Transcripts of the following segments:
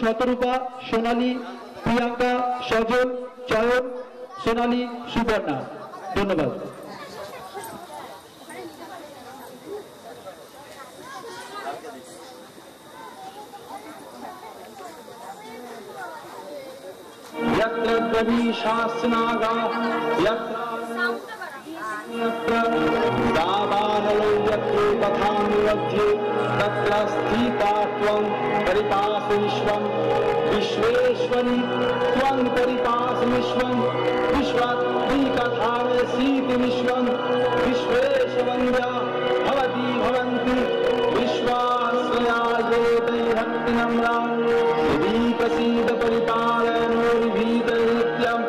শতরূপা, সোনালী, প্রিয়াঙ্কা, সজল, চয়ন, সোনালী, সুবর্ণা। ধন্যবাদ। यत्र प्रविशास्नागा यत्र दावानलो यत्र तथा निवध्ये तत्र स्थिता त्वं परिपासि विश्वं विश्वेश्वरी त्वं परिपासि विश्वं विश्वात्मिकधारयसीति विश्वं विश्वेशवन्द्या भवती भवन्ति विश्वास्वया ये दैभक्तिनम्रा विप्रसीद परिपालनोर्भीतनित्यं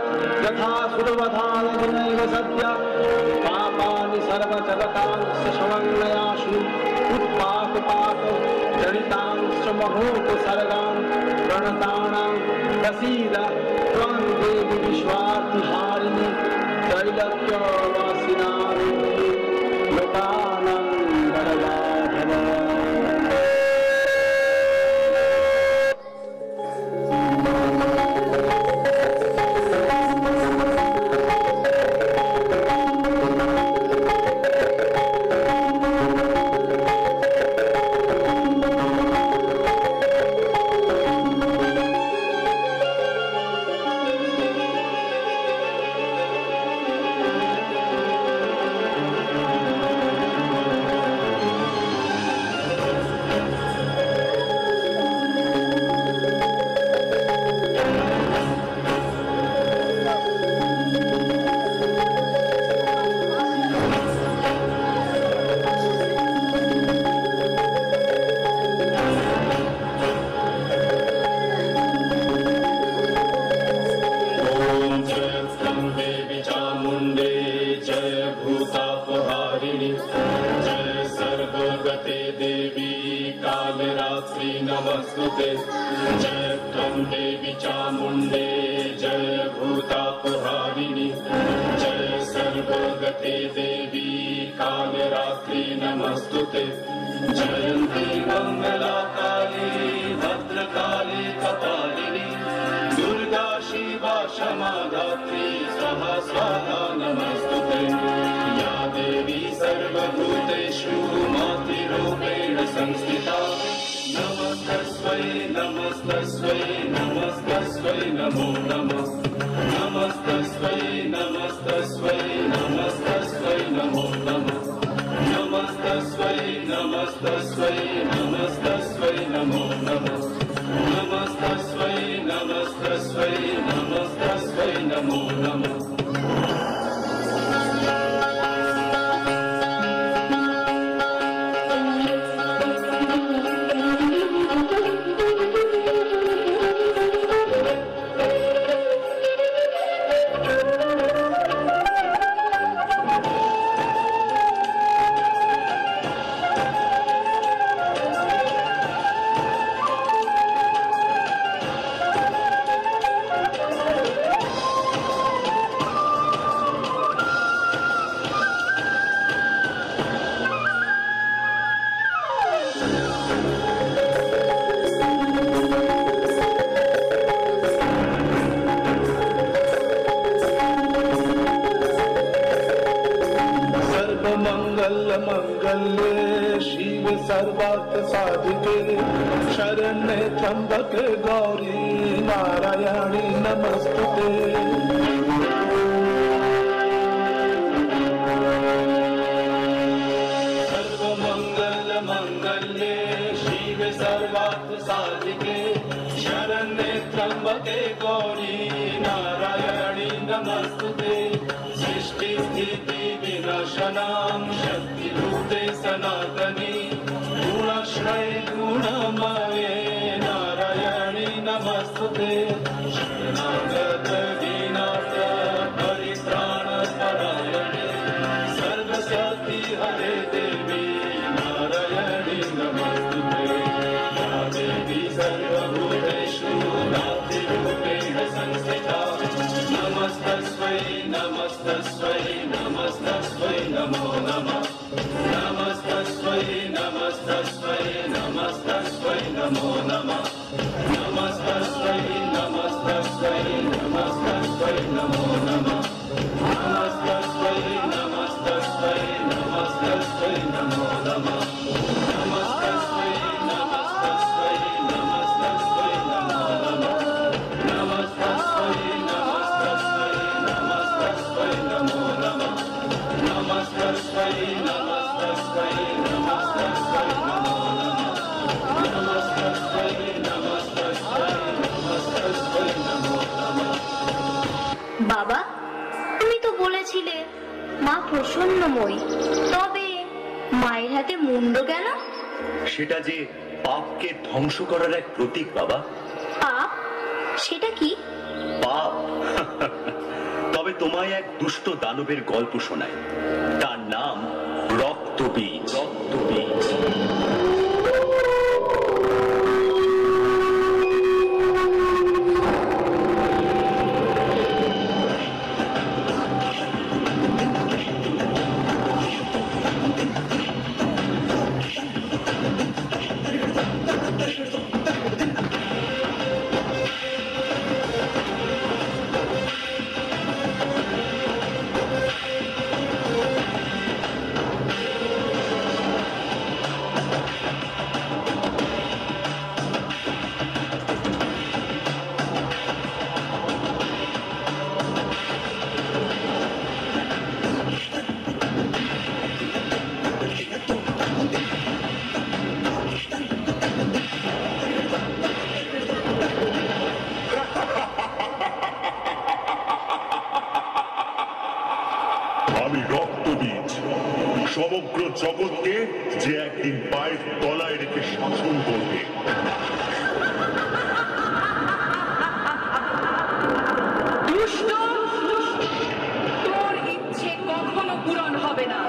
यथा सुरवधानघ्नैव सद्य पापानि सर्वजगतांश्च समन्वयाशु उत्पातपात जनितांश्च महोपसर्गान् प्रणतानां प्रसीद त्वं देवि विश्वार्थिहारिणि त्रैलोक्यवासिनां लोकानां वरदाभव। नमस्तुते जय त्वं देवी चामुण्डे जय भूतापहारिणि जय सर्वगते देवी कालरात्रि नमस्तुते जयन्ती मंगला काली भद्रकाली कपालिनी दुर्गा शिवा क्षमा धात्री स्वाहा स्वाहा नमस्तुते या देवी सर्वभूतेषु मातृरूपेण संस्थिता नमस्तस्मै नमस्तस्मै नमस्तस्मै नमो नमः नमस्तस्मै नमस्तस्मै नमस्तस्मै नमो नमः नमस्तस्मै नमस्तस्मै नमस्तस्मै नमो नमः नमस्तस्मै नमस्तस्मै नमस्तस्मै नमो नमः। मंगल्ये शिव सर्वार्थ साधिके शरण्ये त्र्यंबके गौरी नारायणी नमस्तुते। सर्वमंगल मंगल्ये शिव सर्वार्थ साधिके शरण्ये त्र्यंबके गौरी नारायणी नमस्तुते। सृष्टि स्थिति विनाशनां शक्तिभूते सनातनी गुणाश्रय गुणमये नारायणी नमस्तुते। शरणागत दीनार्थ परित्राण परायणे सर्वशक्ति हरे देवी नारायणी नमस्तुते। या देवी सर्वभूतेषु नास्तिरूपेण संस्थिता नमस्तस्मै नमस्तस्मै नमस्तस्मै नमो नमः नमस्तस्मै नमस्तस्मै नमस्तस्मै नमो नमः नमस्तस्मै মা প্রসন্নময়ী, তবে মায়ের হাতে মুন্ড কেন? সেটা যে পাপকে ধ্বংস করার এক প্রতীক বাবা। পাপ? সেটা কি? পাপ? তবে তোমায় এক দুষ্ট দানবের গল্প শোনাই। তার নাম রক্তবীজ। রক্তবীজ সমগ্র জগৎকে যে একদিন পায়ের তলায় রেখে শাসন করবে। দুষ্ট, তোর ইচ্ছে কখনো পূরণ হবে না।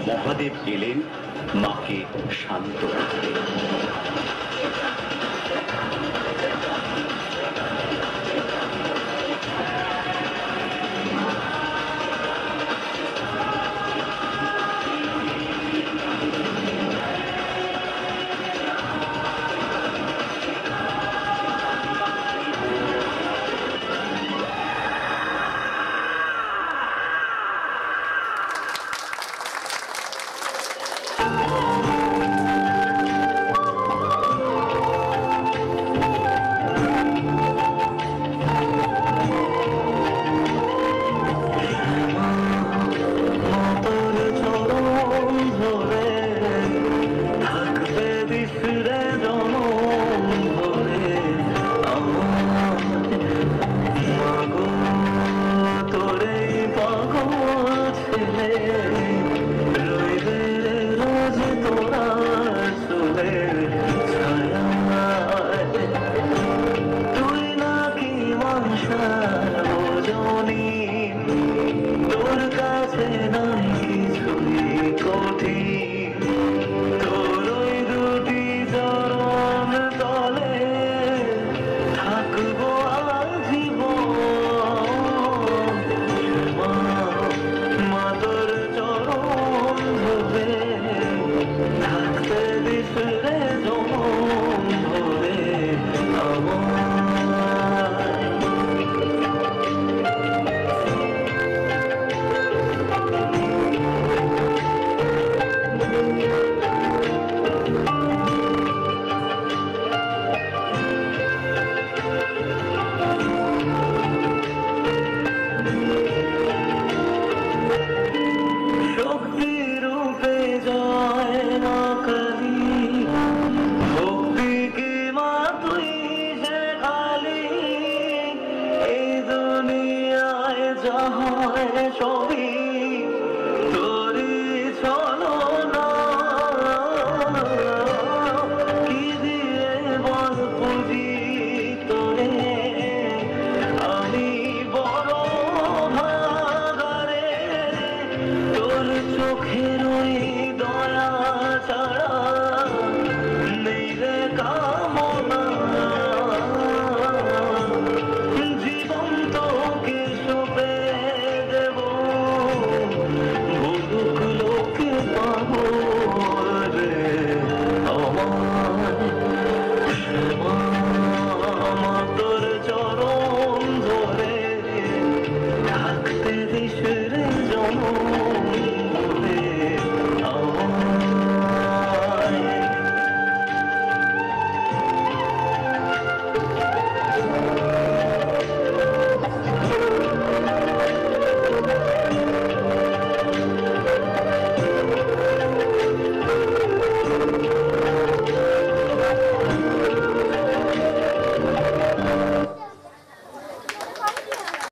মহাদেব এলেন মাকে শান্ত রাখতে। রইবে রোজ তোরা চুলের ছায়ায়। তুই নাকি মনসার বোঝনি, তোর কাছে নাই কিছুই কঠিন। তোর ওই দুটি চরণ তলে থাকবো আজীবন। মা তোর চরণ ধরে থাকতে দিস রে জনম ভরে আমায়। শক্তি